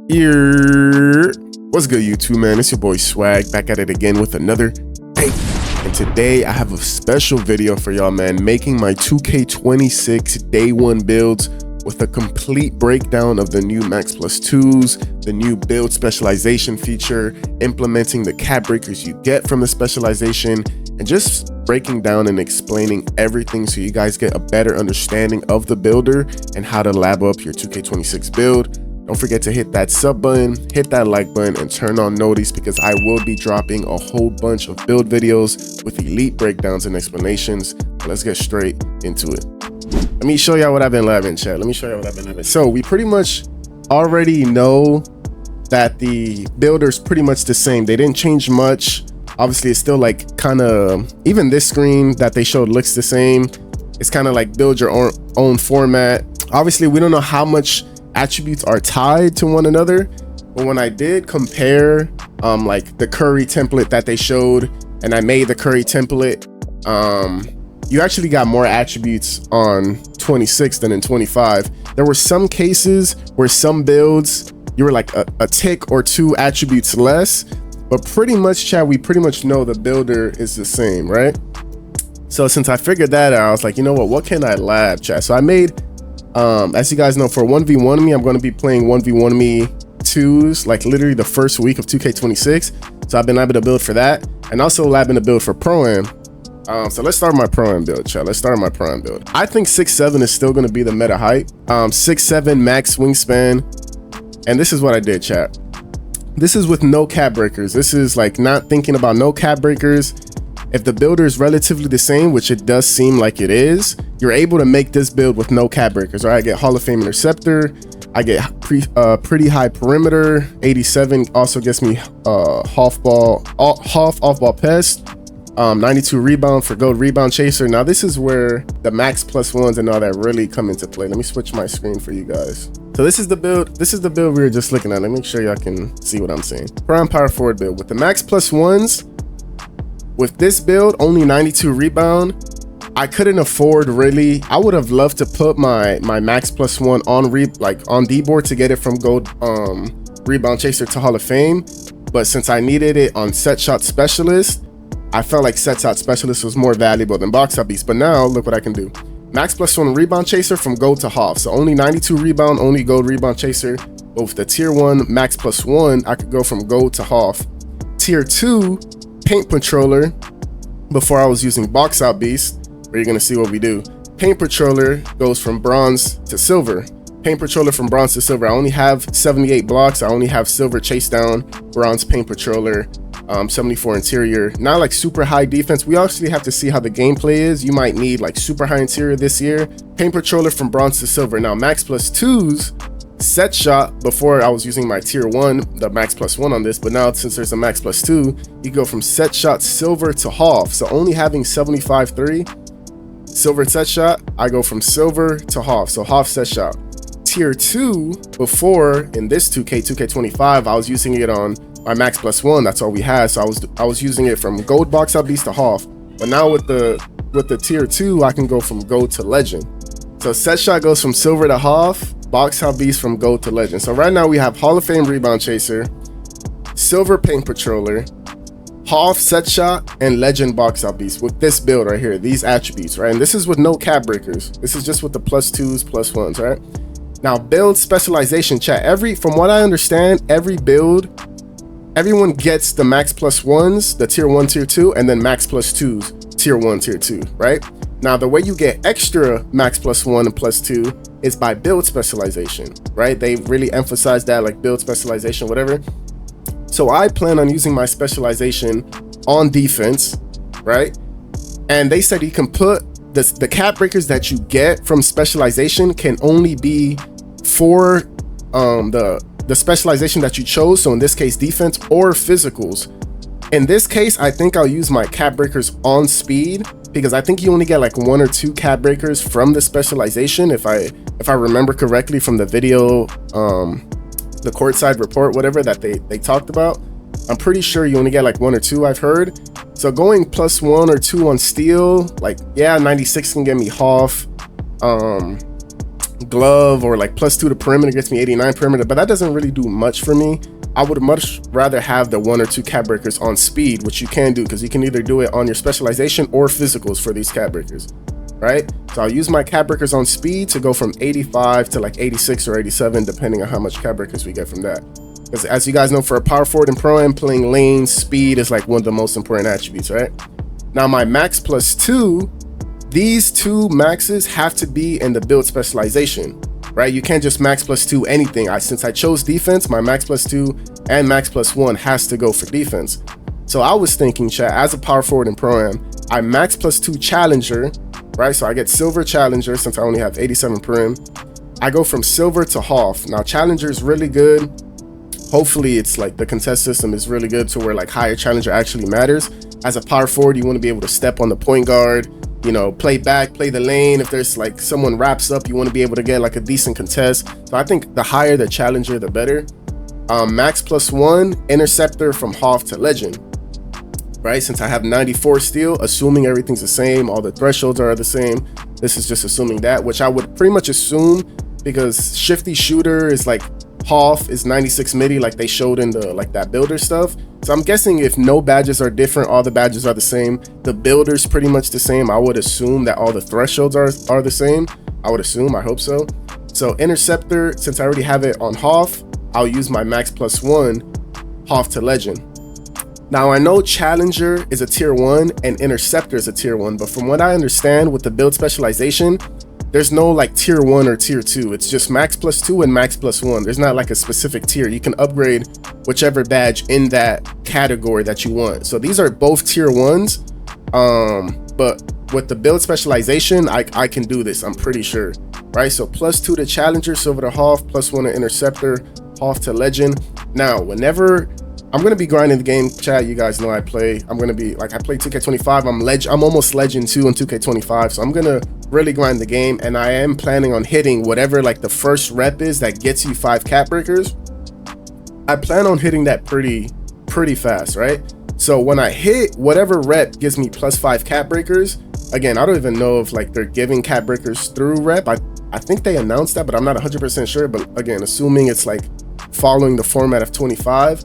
Here, what's good, YouTube, man? It's your boy Swag, back at it again with another bang. And today I have a special video for y'all, man, making my 2K26 day one builds with a complete breakdown of the new Max Plus 2s, the new build specialization feature, implementing the cap breakers you get from the specialization, and just breaking down and explaining everything so you guys get a better understanding of the builder and how to lab up your 2K26 build. Don't forget to hit that sub button, hit that like button, and turn on notice because I will be dropping a whole bunch of build videos with elite breakdowns and explanations. Let's get straight into it. Let me show y'all what I've been labbing, chat. Let me show y'all what I've been labbing. So we pretty much already know that the builder's pretty much the same. They didn't change much. Obviously, it's still like kind of, even this screen that they showed looks the same. It's kind of like build your own format. Obviously, we don't know how much attributes are tied to one another, but when I did compare like the Curry template that they showed and I made the Curry template, you actually got more attributes on 26 than in 25. There were some cases where some builds you were like a tick or two attributes less, but pretty much, chat, we pretty much know the builder is the same, right? So since I figured that out, I was like, you know what can I lab, chat? So I made as you guys know, for 1v1 me, I'm going to be playing 1v1 me 2s like literally the first week of 2K26. So I've been labbing a build for that, and also labbing a build for Pro-Am. So let's start my Pro-Am build, chat. Let's start my Pro-Am build. I think 6'7" is still going to be the meta height. 6'7" max wingspan, and this is what I did, chat. This is with no cap breakers. This is like not thinking about no cap breakers. If the builder is relatively the same, which it does seem like it is, you're able to make this build with no cap breakers. Right? I get Hall of Fame interceptor, I get pretty high perimeter, 87 also gets me half off ball pest, 92 rebound for gold rebound chaser. Now this is where the max plus ones and all that really come into play. Let me switch my screen for you guys. So this is the build we were just looking at. Let me make sure y'all can see what I'm saying. Prime power forward build with the max plus ones. With this build, only 92 rebound. I couldn't afford really. I would have loved to put my max plus one on D board to get it from gold rebound chaser to Hall of Fame. But since I needed it on set shot specialist, I felt like set shot specialist was more valuable than box out beast. But now look what I can do. Max plus one rebound chaser from gold to half. So only 92 rebound, only gold rebound chaser. But with the tier 1 max plus one, I could go from gold to half. Tier 2 paint patroller, before I was using box out beast, where you're gonna see what we do. Paint patroller goes from bronze to silver. Paint patroller from bronze to silver. I only have 78 blocks. I only have silver chase down, bronze paint patroller, 74 interior. Not like super high defense. We actually have to see how the gameplay is. You might need like super high interior this year. Paint patroller from bronze to silver. Now max plus 2s, set shot. Before I was using my tier 1, the max plus 1 on this, but now since there's a max plus 2, you go from set shot silver to half. So only having 75.3 silver set shot, I go from silver to half, so half set shot. Tier 2, before in this 2K25, I was using it on my max plus 1. That's all we had. So I was using it from gold box out beast to half. But now with the tier 2, I can go from gold to legend. So set shot goes from silver to half, box out beast from gold to legend. So right now we have Hall of Fame rebound chaser, silver paint patroller, half set shot, and legend box out beast with this build right here, these attributes, right? And this is with no cap breakers. This is just with the plus 2s, plus 1s, right? Now build specialization, chat. From what I understand, every build, everyone gets the max plus 1s, the tier 1, tier 2, and then max plus 2s, tier 1, tier 2, right? Now, the way you get extra max plus 1 and plus 2 is by build specialization, right? They really emphasize that, like build specialization, whatever. So I plan on using my specialization on defense, right? And they said you can put the cap breakers that you get from specialization can only be for the specialization that you chose. So in this case, defense or physicals. In this case, I think I'll use my cap breakers on speed, because I think you only get like 1 or 2 cap breakers from the specialization, if I remember correctly from the video, the courtside report, whatever that they talked about. I'm pretty sure you only get like 1 or 2, I've heard. So going plus 1 or 2 on steal, like, yeah, 96 can get me half. glove, or like +2 to perimeter gets me 89 perimeter, but that doesn't really do much for me. I would much rather have the 1 or 2 cap breakers on speed, which you can do because you can either do it on your specialization or physicals for these cap breakers, right? So I'll use my cap breakers on speed to go from 85 to like 86 or 87, depending on how much cap breakers we get from that. Because as you guys know, for a power forward and pro-am, playing lane, speed is like one of the most important attributes, right? Now my max +2, these 2 maxes have to be in the build specialization, right? You can't just max +2 anything. Since I chose defense, my max +2 and max +1 has to go for defense. So I was thinking, chat, as a power forward and pro-am, I max +2 challenger, right? So I get silver challenger since I only have 87 perim. I go from silver to Hoff. Now challenger is really good. Hopefully it's like the contest system is really good to where like higher challenger actually matters. As a power forward, you want to be able to step on the point guard, you know, play back, play the lane. If there's like someone wraps up, you want to be able to get like a decent contest. So I think the higher the challenger, the better. Max +1 interceptor from Hoff to legend, right? Since I have 94 steel, assuming everything's the same, all the thresholds are the same. This is just assuming that, which I would pretty much assume because shifty shooter is like Hoff is 96 midi, like they showed in the like that builder stuff. So I'm guessing if no badges are different, all the badges are the same, the builder's pretty much the same, I would assume that all the thresholds are the same. I would assume, I hope so. So interceptor, since I already have it on Hoff, I'll use my max +1 Hoff to legend. Now I know challenger is a tier 1 and interceptor is a tier 1, but from what I understand with the build specialization, there's no like tier 1 or tier 2. It's just max +2 and max +1. There's not like a specific tier. You can upgrade whichever badge in that category that you want. So these are both tier 1s, but with the build specialization, I can do this, I'm pretty sure, right? So +2 to challenger, silver to Hoff, +1 to interceptor, Hoff to legend. Now whenever I'm gonna be grinding the game, chat, you guys know I play. I'm gonna be like, I play 2K25. I'm almost legend 2 in 2K25, so I'm gonna really grind the game, and I am planning on hitting whatever like the first rep is that gets you 5 cap breakers. I plan on hitting that pretty fast, right? So when I hit whatever rep gives me +5 cap breakers, again, I don't even know if like they're giving cap breakers through rep. I think they announced that, but I'm not 100% sure. But again, assuming it's like following the format of 25,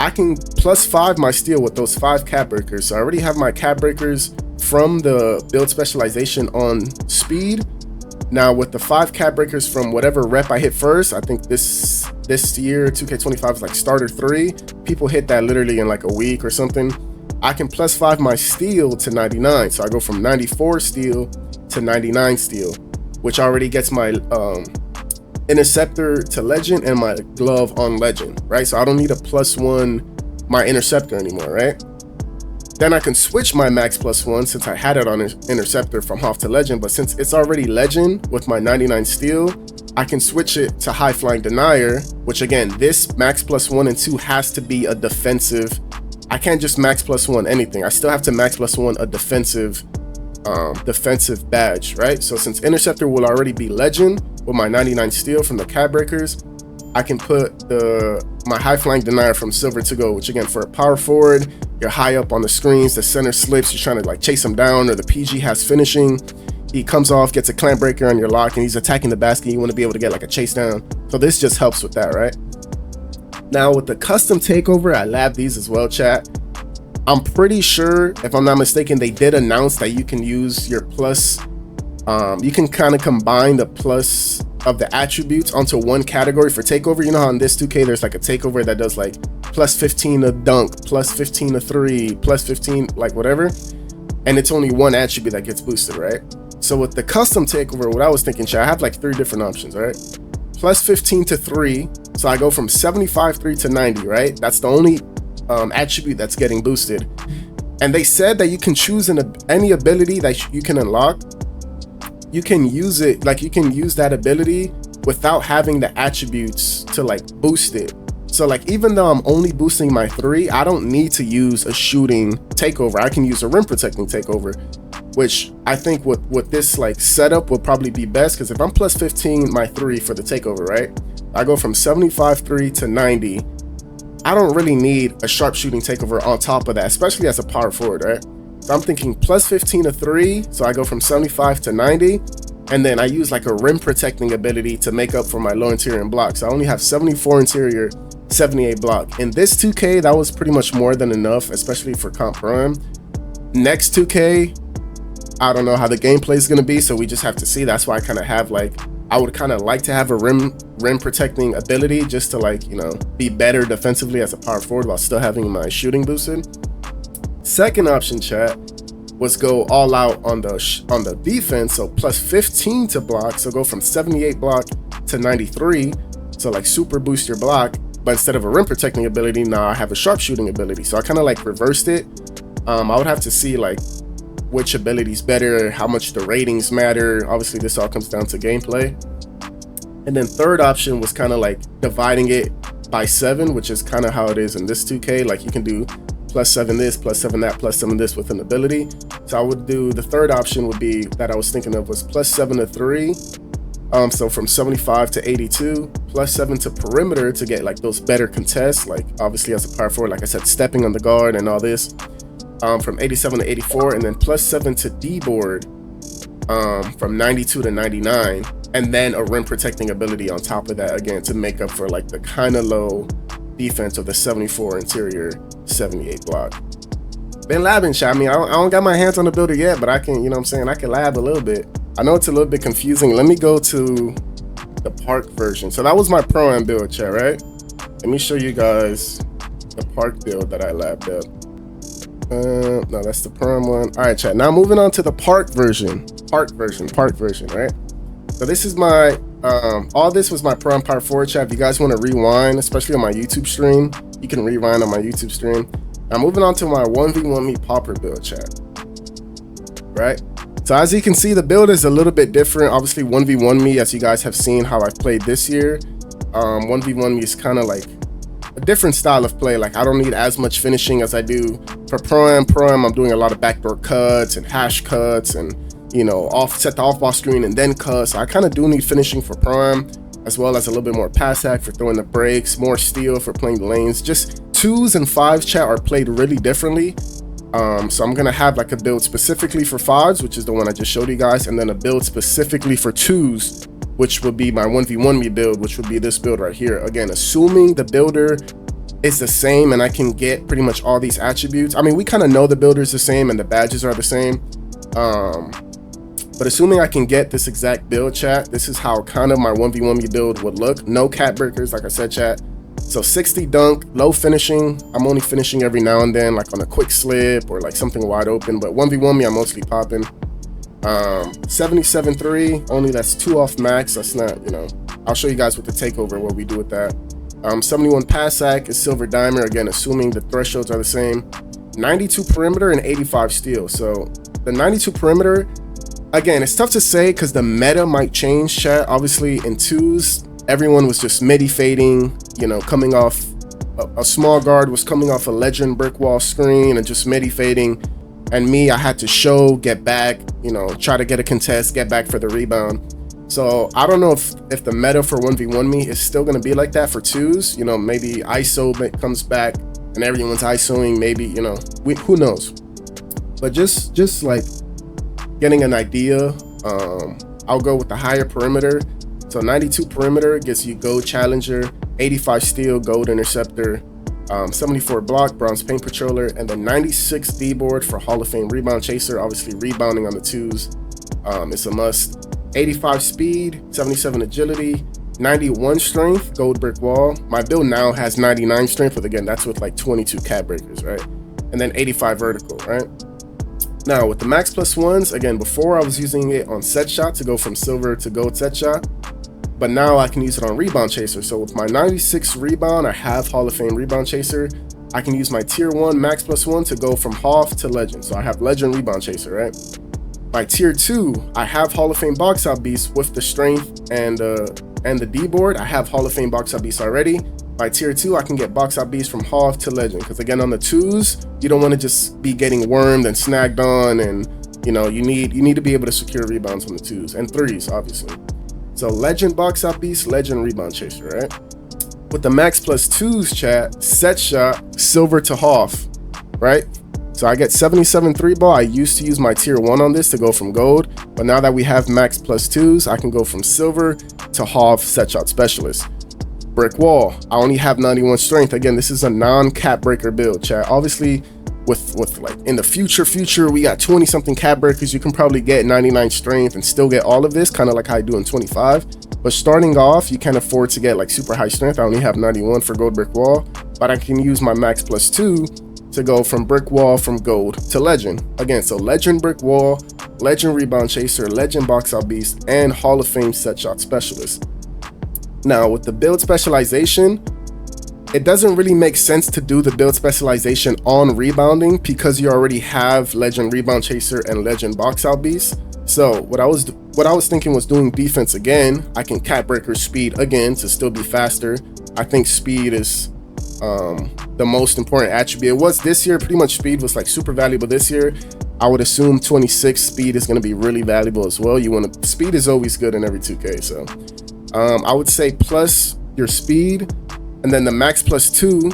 I can +5 my steel with those 5 cap breakers. So I already have my cap breakers from the build specialization on speed. Now with the 5 cap breakers from whatever rep I hit first, I think this year 2K25 is like starter 3. People hit that literally in like a week or something. I can +5 my steel to 99. So I go from 94 steel to 99 steel, which already gets my interceptor to legend and my glove on legend, right? So I don't need a +1 my interceptor anymore, right? Then I can switch my max +1 since I had it on interceptor from Hoff to legend, but since it's already legend with my 99 steel, I can switch it to high flying denier, which again, this max +1 and 2 has to be a defensive. I can't just max +1 anything. I still have to max +1 a defensive badge, right? So since interceptor will already be legend with my 99 steel from the cap breakers, I can put my high flying denier from silver to gold, which again, for a power forward, you're high up on the screens, the center slips, you're trying to like chase him down, or the PG has finishing, he comes off, gets a clamp breaker on your lock, and he's attacking the basket, you want to be able to get like a chase down. So this just helps with that, right? Now with the custom takeover, I lab these as well, chat. I'm pretty sure, if I'm not mistaken, they did announce that you can use your plus, you can kind of combine the plus of the attributes onto one category for takeover. You know how in this 2K there's like a takeover that does like +15 to dunk, +15 to 3, +15 like whatever, and it's only one attribute that gets boosted, right? So with the custom takeover, what I was thinking, I have like 3 different options, right? +15 to 3, so I go from 75-3 to 90, right? That's the only attribute that's getting boosted. And they said that you can choose any ability that you can unlock. You can use it, like you can use that ability without having the attributes to like boost it. So like, even though I'm only boosting my 3, I don't need to use a shooting takeover. I can use a rim protecting takeover, which I think with this like setup would probably be best, because if I'm +15 my 3 for the takeover, right? I go from 75-3 to 90. I don't really need a sharpshooting takeover on top of that, especially as a power forward, right? So I'm thinking +15 to 3, so I go from 75 to 90, And then I use like a rim protecting ability to make up for my low interior and block. So I only have 74 interior, 78 block. In this 2K, that was pretty much more than enough, especially for comp prime. Next 2K, I don't know how the gameplay is going to be, so we just have to see. That's why I kind of have like, I would kind of like to have a rim protecting ability just to like, you know, be better defensively as a power forward while still having my shooting boosted. Second option, chat, was go all out on the defense, so plus 15 to block, so go from 78 block to 93, so like super boost your block. But instead of a rim protecting ability, now I have a sharpshooting ability. So I kind of like reversed it. I would have to see like which ability is better, how much the ratings matter. Obviously this all comes down to gameplay. And then third option was kind of like dividing it by 7, which is kind of how it is in this 2K. Like you can do plus 7 this, plus 7 that, plus 7 this with an ability. So I would do, the third option would be that I was thinking of was plus 7 to 3. So from 75 to 82, plus 7 to perimeter to get like those better contests, like obviously as a power forward, like I said, stepping on the guard and all this. From 87 to 84, and then plus 7 to D board from 92 to 99, and then a rim protecting ability on top of that again to make up for like the kind of low defense of the 74 interior, 78 block. Been labbing, chat. I mean, I don't got my hands on the builder yet, but I can, you know what I'm saying, I can lab a little bit. I know it's a little bit confusing. Let me go to the park version. So that was my pro-am build, chat, right? Let me show you guys the park build that I labbed up. No, that's the pro-am one. All right, chat. Now moving on to the park version, right? So this is my, all this was my pro-am power forward, chat. If you guys want to rewind, especially on my YouTube stream, you can rewind on my YouTube stream. Now moving on to my 1v1 me pauper build, chat, right? So as you can see, the build is a little bit different. Obviously 1v1 me, as you guys have seen how I've played this year, 1v1 me is kind of like a different style of play. Like I don't need as much finishing as I do for pro-am. I'm doing a lot of backdoor cuts and hash cuts and, you know, set the off-ball screen and then cut. So I kind of do need finishing for pro-am, as well as a little bit more pass hack for throwing the breaks, more steal for playing the lanes. Just 2s and 5s, chat, are played really differently. So I'm gonna have like a build specifically for 5s, which is the one I just showed you guys, and then a build specifically for 2s, which would be my 1v1 me build, which would be this build right here. Again, assuming the builder is the same and I can get pretty much all these attributes. I mean, we kind of know the builder is the same and the badges are the same. But assuming I can get this exact build, chat, this is how kind of my 1v1 me build would look. No cat breakers, like I said, chat. So 60 dunk, low finishing. I'm only finishing every now and then, like on a quick slip or like something wide open, but 1v1 me, I'm mostly popping. 77-3, only that's 2 off max. That's not, you know, I'll show you guys with the takeover what we do with that. 71 pass sack is silver dimer, again, assuming the thresholds are the same. 92 perimeter and 85 steal. So the 92 perimeter, again, it's tough to say because the meta might change, chat. Obviously in 2s, everyone was just midi fading, you know, coming off a small guard was coming off a legend brick wall screen and just midi fading. And me, I had to show, get back, you know, try to get a contest, get back for the rebound. So I don't know if the meta for 1v1 me is still going to be like that for 2s. You know, maybe ISO comes back and everyone's ISOing, maybe, you know, who knows. But just like getting an idea, I'll go with the higher perimeter. So 92 perimeter gets you gold challenger, 85 steal, gold interceptor, 74 block, bronze paint patroller, and then 96 D board for Hall of Fame rebound chaser. Obviously rebounding on the 2s, it's a must. 85 speed, 77 agility, 91 strength, gold brick wall. My build now has 99 strength, but again, that's with like 22 cat breakers, right? And then 85 vertical, right? Now with the max plus 1s, again, before I was using it on set shot to go from silver to gold set shot, but now I can use it on rebound chaser. So with my 96 rebound, I have Hall of Fame rebound chaser. I can use my tier 1 max plus 1 to go from Hoff to legend. So I have legend rebound chaser, right? My tier 2, I have Hall of Fame box out beast with the strength and the D board. I have Hall of Fame box out beast already. By tier 2, I can get box out beast from Hoff to legend. Because again, on the 2s, you don't want to just be getting wormed and snagged on, and you know, you need to be able to secure rebounds on the 2s and 3s, obviously. So legend box out beast, legend rebound chaser, right? With the max plus 2s, chat, set shot, silver to Hoff, right? So I get 77 3 ball. I used to use my tier 1 on this to go from gold, but now that we have max plus 2s, I can go from silver to half set shot specialist. Brick wall, I only have 91 strength. Again, this is a non-cap breaker build, chat. Obviously, with like in the future we got 20 something cap breakers, you can probably get 99 strength and still get all of this, kind of like how I do in 25. But starting off, you can't afford to get like super high strength. I only have 91 for gold brick wall, but I can use my max plus 2 to go from brick wall from gold to legend. Again, so legend brick wall, legend rebound chaser, legend box out beast, and Hall of Fame set shot specialist. Now with the build specialization, it doesn't really make sense to do the build specialization on rebounding because you already have legend rebound chaser and legend box out beast. So what I was thinking was doing defense again. I can cap breaker speed again to still be faster. I think speed is the most important attribute. It was this year, pretty much speed was like super valuable this year. I would assume 26 speed is going to be really valuable as well. Speed is always good in every 2K. So I would say plus your speed, and then the max plus 2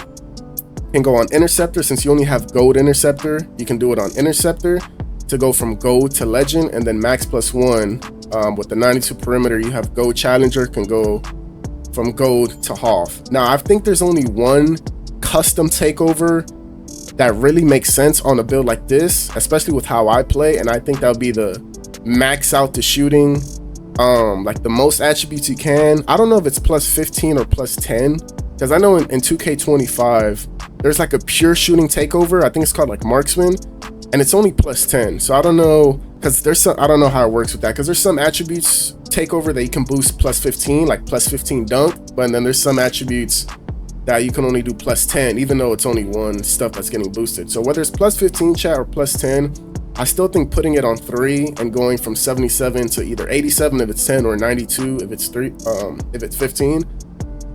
can go on interceptor. Since you only have gold interceptor, you can do it on interceptor to go from gold to legend, and then max plus 1 with the 92 perimeter, you have gold challenger, can go from gold to half. Now I think there's only one custom takeover that really makes sense on a build like this, especially with how I play, and I think that would be the max out the shooting, like the most attributes you can. I don't know if it's plus 15 or plus 10, because I know in 2K25 there's like a pure shooting takeover. I think it's called like marksman, and it's only plus 10. So I don't know, because I don't know how it works with that, because there's some attributes takeover that you can boost plus 15, like plus 15 dunk, but then there's some attributes that you can only do plus 10, even though it's only one stuff that's getting boosted. So whether it's plus 15 chat or plus 10, I still think putting it on 3 and going from 77 to either 87 if it's 10 or 92 if it's 3, if it's 15,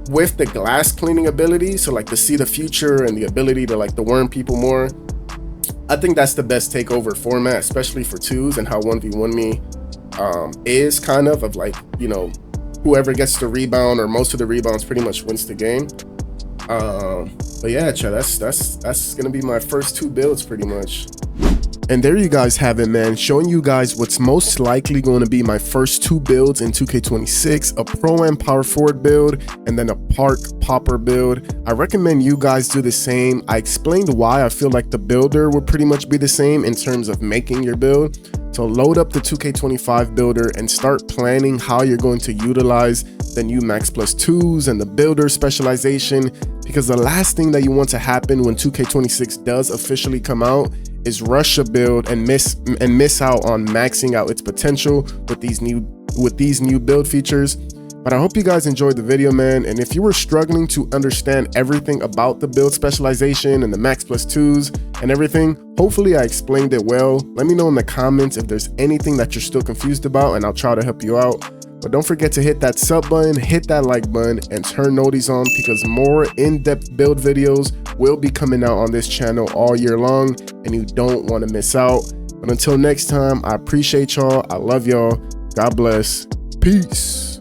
with the glass cleaning ability, so like to see the future and the ability to like to worm people more, I think that's the best takeover format, especially for 2s and how 1v1 me is kind of like, you know, whoever gets the rebound or most of the rebounds pretty much wins the game. But yeah, chat, that's gonna be my first 2 builds pretty much. And there you guys have it, man, showing you guys what's most likely going to be my first 2 builds in 2K26, a pro-am power forward build and then a park popper build. I recommend you guys do the same. I explained why I feel like the builder would pretty much be the same in terms of making your build. So load up the 2K25 builder and start planning how you're going to utilize the new max plus 2s and the builder specialization, because the last thing that you want to happen when 2K26 does officially come out is rush a build and miss out on maxing out its potential with these new build features. But I hope you guys enjoyed the video, man, and if you were struggling to understand everything about the build specialization and the max plus 2s and everything, hopefully I explained it well. Let me know in the comments if there's anything that you're still confused about, and I'll try to help you out. But don't forget to hit that sub button, hit that like button, and turn noties on, because more in-depth build videos will be coming out on this channel all year long, and you don't want to miss out. But until next time, I appreciate y'all. I love y'all. God bless. Peace.